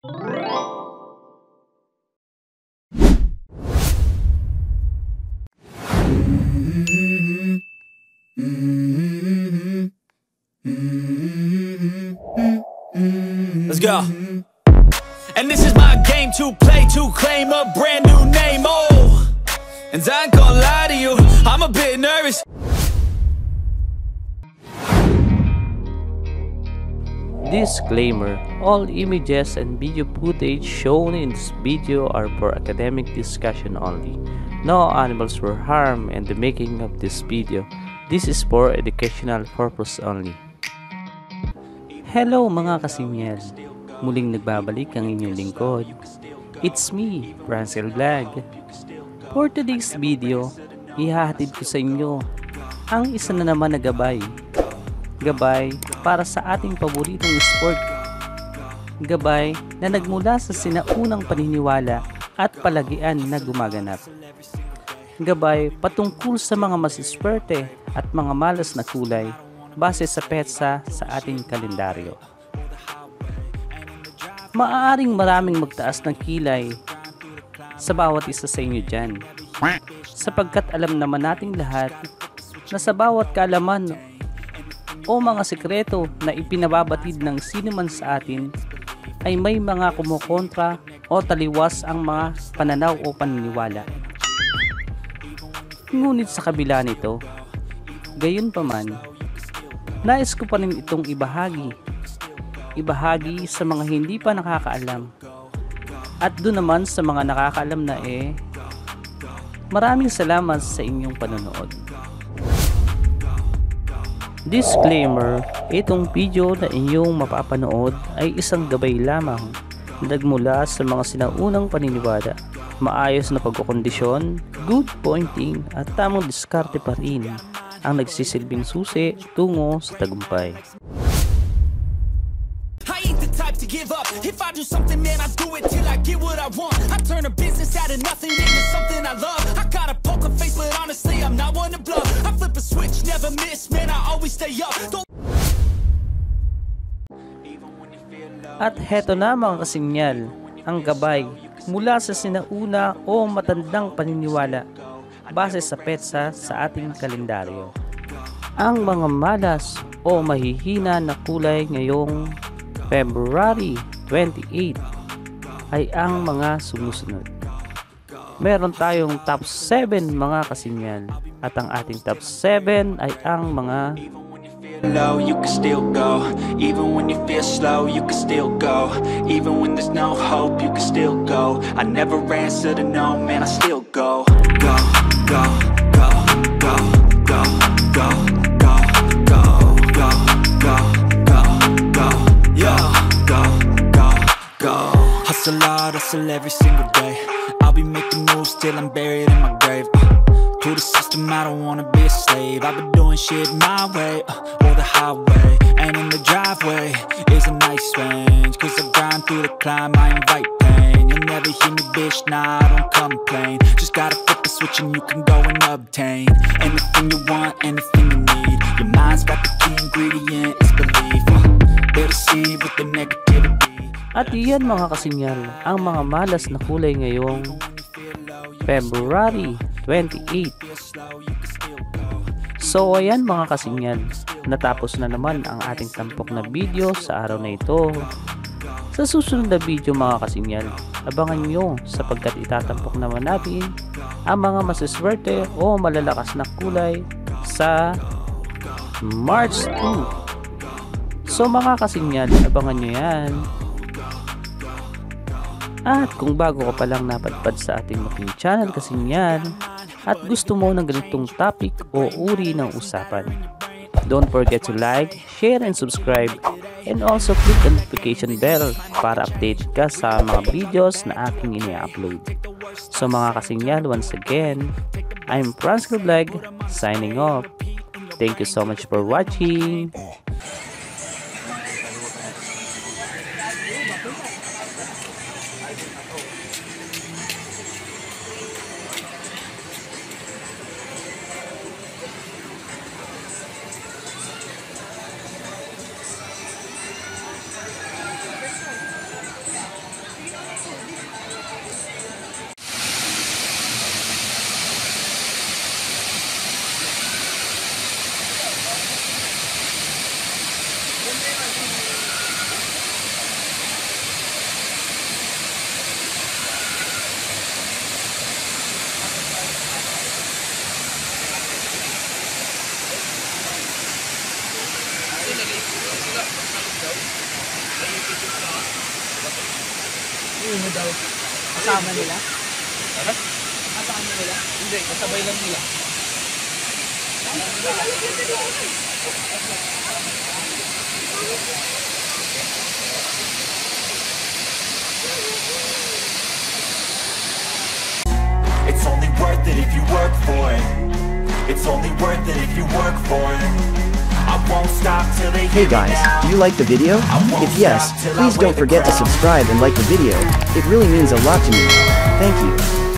Let's go. And this is my game to play, to claim a brand new name. Oh, and I ain't gonna lie to you, I'm a bit nervous. Disclaimer: all images and video footage shown in this video are for academic discussion only. No animals were harmed in the making of this video. This is for educational purpose only. Hello mga kasimyel! Muling nagbabalik ang inyong lingkod. It's me, Francel Vlog. For today's video, ihahatid ko sa inyo ang isa na naman na gabay para sa ating paboritong sport. Gabay na nagmula sa sinaunang paniniwala at palagian na gumaganap. Gabay patungkol sa mga masiswerte at mga malas na kulay base sa petsa sa ating kalendaryo. Maaaring maraming magtaas ng kilay sa bawat isa sa inyo dyan, sapagkat alam naman nating lahat na sa bawat kaalaman o mga sekreto na ipinababatid ng sino man sa atin ay may mga kumukontra o taliwas ang mga pananaw o paniniwala. Ngunit sa kabila nito, gayon pa man, nais ko pa rin itong ibahagi sa mga hindi pa nakakaalam. At doon naman sa mga nakakaalam na maraming salamat sa inyong panonood. Disclaimer: itong video na inyong mapapanood ay isang gabay lamang nagmula sa mga sinaunang paniniwala. Maayos na pagkukondisyon, good pointing at tamang diskarte pa rin ang nagsisilbing susi tungo sa tagumpay. To give up. If I do something, man, I do it till I get what I want. I turn a business out of nothing into something I love. I got a poker face, but honestly, I'm not one to bluff. I flip a switch, never miss, man, I always stay up. At heto na mga kasimyal, ang gabay mula sa sinauna o matandang paniniwala base sa petsa sa ating kalendaryo. Ang mga malas o mahihina na kulay ngayong February 28 ay ang mga sumusunod. Meron tayong top 7 mga kasimyal, at ang ating top 7 ay ang mga low, you can still go. Even when you feel slow, you can still go. Even when there's no hope, you can still go. I never answer to no, man, I still go. Go, go, go, go, go, go, go, go, go, go, go, go, yo, go, go, go. Hustle hard, hustle every single day. I'll be making moves till I'm buried in my grave. To the system, I don't wanna be a slave. I've been doing shit my way, or the highway. And in the driveway is a nice range. Cause I grind through the climb, I invite pain. You'll never hear me, bitch, nah, I don't complain. Just gotta flip the switch and you can go and obtain anything you want, anything you need. Your mind's got the key ingredient, it's belief. They're deceived with the negativity. At iyan mga kasimyal, ang mga malas na kulay ngayong February 28. So ayan mga kasimyal, natapos na naman ang ating tampok na video sa araw na ito. Sa susunod na video mga kasimyal, abangan nyo sapagkat itatampok naman natin ang mga masiswerte o malalakas na kulay sa March 2. So mga kasimyal, abangan nyo yan. At kung bago ka palang napadpad sa ating making channel kasimyal at gusto mo ng ganitong topic o uri ng usapan, don't forget to like, share, and subscribe, and also click the notification bell para update ka sa mga videos na aking ini-upload. So mga kasimyal, once again, I'm Francel Vlog signing off. Thank you so much for watching. Uno daw. Kasama nila? Ano? Kasama nila? Hindi, kasabay lang nila. It's only worth it if you work for it. It's only worth it if you work for it. I won't stop till they Hey hear me guys, now. do you like the video? If yes, please don't forget to subscribe and like the video. It really means a lot to me. Thank you.